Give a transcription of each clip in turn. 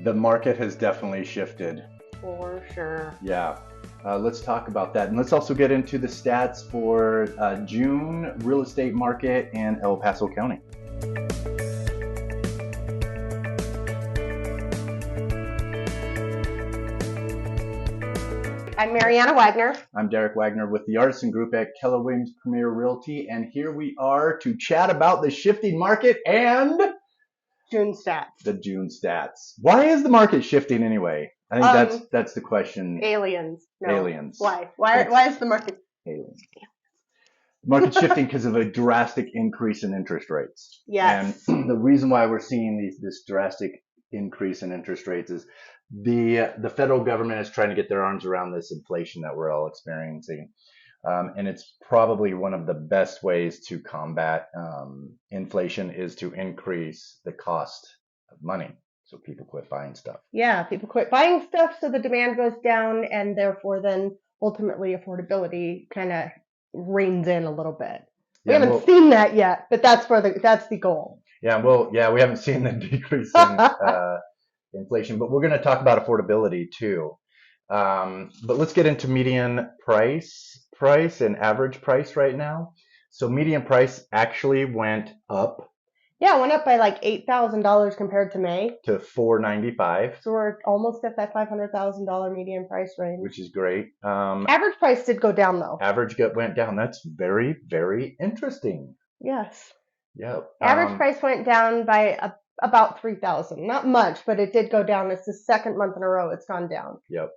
The market has definitely shifted. For sure. Yeah. Let's talk about that. And let's also get into the stats for June real estate market in El Paso County. I'm Mariana Wagner. I'm Derek Wagner with the Artisan Group at Keller Premier Realty. And here we are to chat about the shifting market and June stats. The June stats. Why is the market shifting anyway? I think that's the question. Aliens. No. Aliens. Why? Why is the market? Aliens. The market's shifting because of a drastic increase in interest rates. Yes. And the reason why we're seeing this drastic increase in interest rates is the federal government is trying to get their arms around this inflation that we're all experiencing. And it's probably one of the best ways to combat inflation is to increase the cost of money. So people quit buying stuff. Yeah, people quit buying stuff so the demand goes down, and therefore then ultimately affordability kind of reins in a little bit. We haven't seen that yet, but that's the goal. Yeah, we haven't seen the decrease in inflation, but we're going to talk about affordability too. But let's get into median price and average price right now. So median price actually went up. Yeah, it went up by like $8,000 compared to May. To $495. So we're almost at that $500,000 median price range. Which is great. Average price did go down though. Average went down. That's very, very interesting. Yes. Yep. Average price went down by about $3,000. Not much, but it did go down. It's the second month in a row it's gone down. Yep.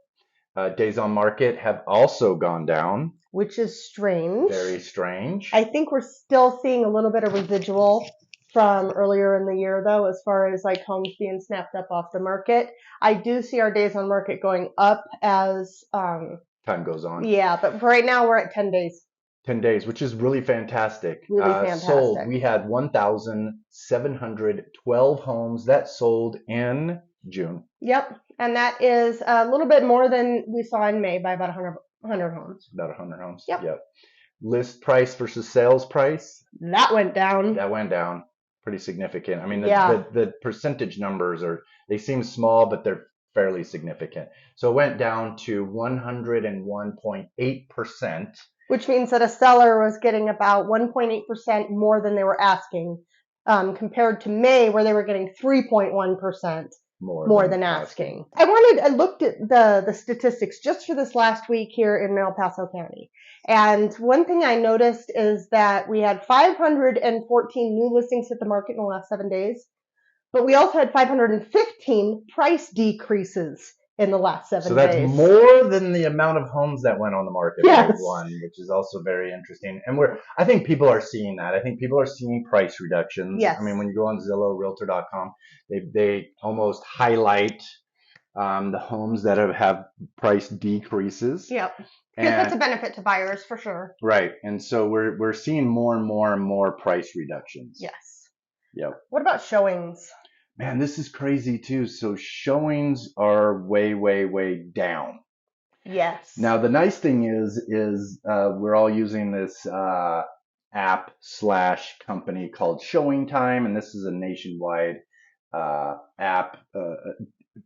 Days on market have also gone down. Which is strange. Very strange. I think we're still seeing a little bit of residual from earlier in the year, though, as far as like homes being snapped up off the market. I do see our days on market going up as time goes on. Yeah, but for right now we're at 10 days. 10 days, which is really fantastic. Really fantastic. Sold. We had 1,712 homes that sold in June. Yep, and that is a little bit more than we saw in May by about 100 homes. About 100 homes. Yep. List price versus sales price. That went down. That went down pretty significant. I mean, the percentage numbers they seem small, but they're fairly significant. So it went down to 101.8%. Which means that a seller was getting about 1.8% more than they were asking, compared to May, where they were getting 3.1% more than asking. I looked at the statistics just for this last week here in El Paso County. And one thing I noticed is that we had 514 new listings hit the market in the last 7 days, but we also had 515 price decreases in the last 7 days. So that's more than the amount of homes that went on the market. Yes. Which is also very interesting. And I think people are seeing that. I think people are seeing price reductions. Yes. I mean, when you go on Zillow, Realtor.com, they almost highlight the homes that have price decreases. Yep. Because that's a benefit to buyers for sure. Right. And so we're seeing more and more price reductions. Yes. Yep. What about showings? Man, this is crazy too. So showings are way, way, way down. Yes. Now the nice thing is we're all using this app/company called Showing Time, and this is a nationwide app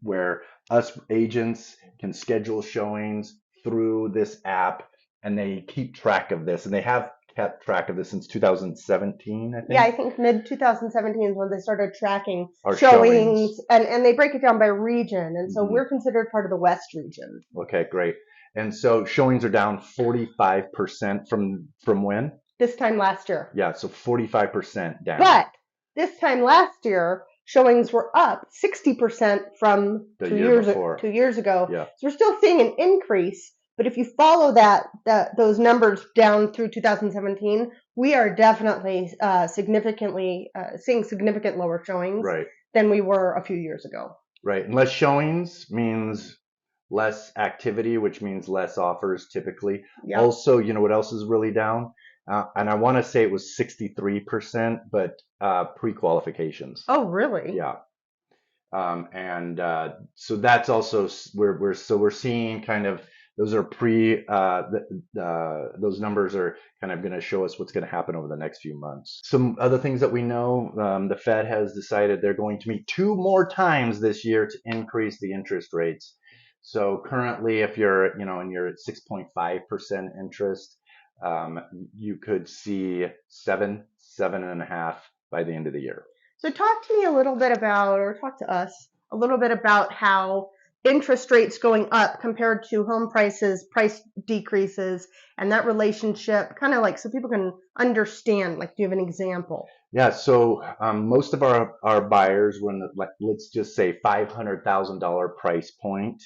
where us agents can schedule showings through this app, and they keep track of this, and they have kept track of this since 2017, I think. Yeah, I think mid-2017 is when they started tracking Our showings. And they break it down by region. And so we're considered part of the West region. Okay, great. And so showings are down 45% from when? This time last year. Yeah, so 45% down. But this time last year, showings were up 60% from 2 years ago. Yeah. So we're still seeing an increase. But if you follow those numbers down through 2017, we are definitely seeing significant lower showings than we were a few years ago. Right. And less showings means less activity, which means less offers typically. Yep. Also, you know what else is really down? And I want to say it was 63%, but pre-qualifications. Oh, really? Yeah. So that's also we're seeing kind of those are those numbers are kind of going to show us what's going to happen over the next few months. Some other things that we know, the Fed has decided they're going to meet 2 more times this year to increase the interest rates. So currently, if you're, and you're at 6.5% interest, you could see 7.5 by the end of the year. So talk to me a little bit about, or talk to us a little bit about how interest rates going up compared to home price decreases, and that relationship, kind of like so people can understand. Like, do you have an example? Yeah, so most of our buyers, let's just say $500,000 price point.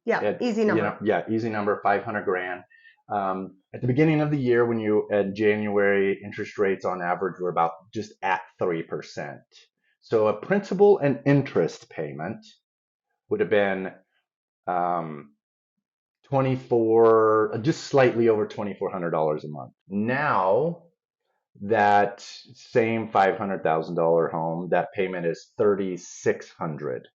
Yeah, easy number. Easy number, 500 grand. At the beginning of the year, in January, interest rates on average were about just at 3%. So a principal and interest payment would have been just slightly over $2,400 a month. Now that same $500,000 home, that payment is $3,600.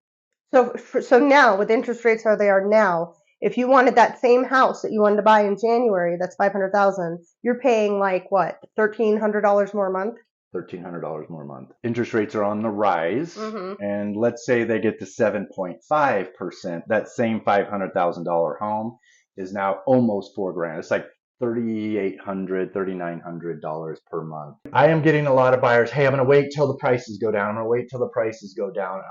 So now with interest rates how they are now, if you wanted that same house that you wanted to buy in January, that's $500,000. You're paying like what, $1,300 more a month? $1,300 more a month. Interest rates are on the rise, and let's say they get to 7.5%. That same $500,000 home is now almost $4,000. It's like $3,800, $3,900 per month. I am getting a lot of buyers. Hey, I'm going to wait till the prices go down. I'm going to wait till the prices go down.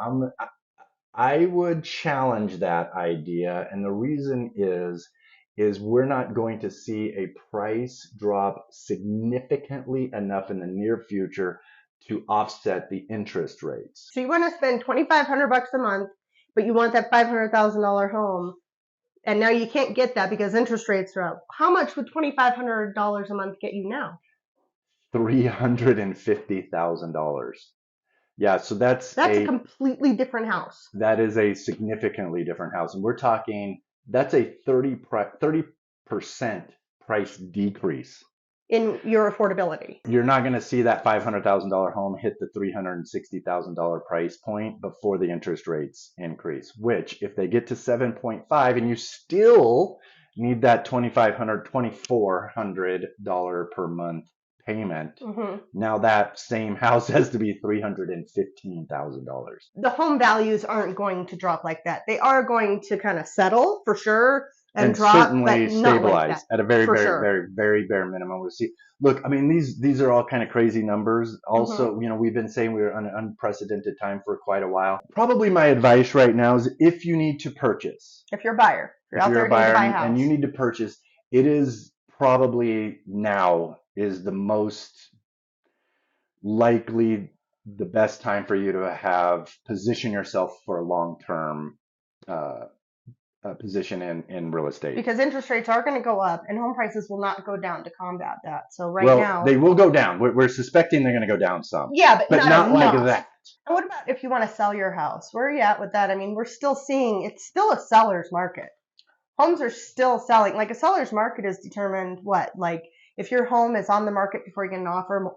I would challenge that idea, and the reason is we're not going to see a price drop significantly enough in the near future to offset the interest rates. So you want to spend $2,500 a month, but you want that $500,000 home, and now you can't get that because interest rates are up. How much would $2,500 a month get you now? $350,000. Yeah, so that's a completely different house. That is a significantly different house, and we're talking that's a 30% price decrease in your affordability. You're not going to see that $500,000 home hit the $360,000 price point before the interest rates increase, which if they get to 7.5 and you still need that $2,400 per month payment, now that same house has to be $315,000. The home values aren't going to drop like that. They are going to kind of settle for sure and drop, certainly but not stabilize like at a very, very bare minimum. We'll see. Look, I mean, these are all kind of crazy numbers. Also, you know, we've been saying we're on an unprecedented time for quite a while. Probably my advice right now is if you need to purchase, if you're a buyer, if you're out there to buy a house, and you need to purchase, it is probably now is the most likely the best time for you to have position yourself for a long-term position in real estate. Because interest rates are going to go up and home prices will not go down to combat that. So now they will go down. We're suspecting they're going to go down some. Yeah, but not like that. And what about if you want to sell your house? Where are you at with that? I mean, we're still seeing it's still a seller's market. Homes are still selling. Like a seller's market is determined like if your home is on the market before you get an offer,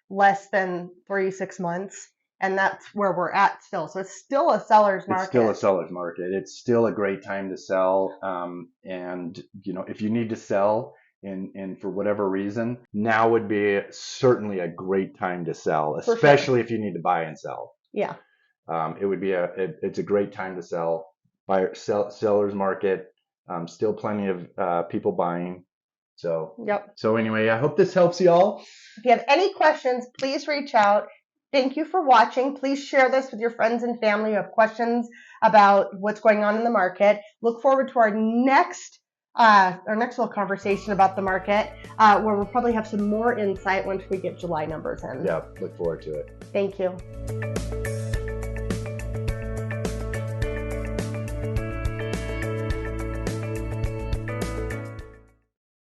less than 3-6 months. And that's where we're at still. So it's still a seller's market. It's still a seller's market. It's still a great time to sell. And, if you need to sell and for whatever reason, now would be certainly a great time to sell, especially if you need to buy and sell. Yeah. It would be it's a great time to sell. Seller's market, still plenty of people buying. So, So anyway, I hope this helps y'all. If you have any questions, please reach out. Thank you for watching. Please share this with your friends and family who have questions about what's going on in the market. Look forward to our next little conversation about the market, where we'll probably have some more insight once we get July numbers in. Yeah, look forward to it. Thank you.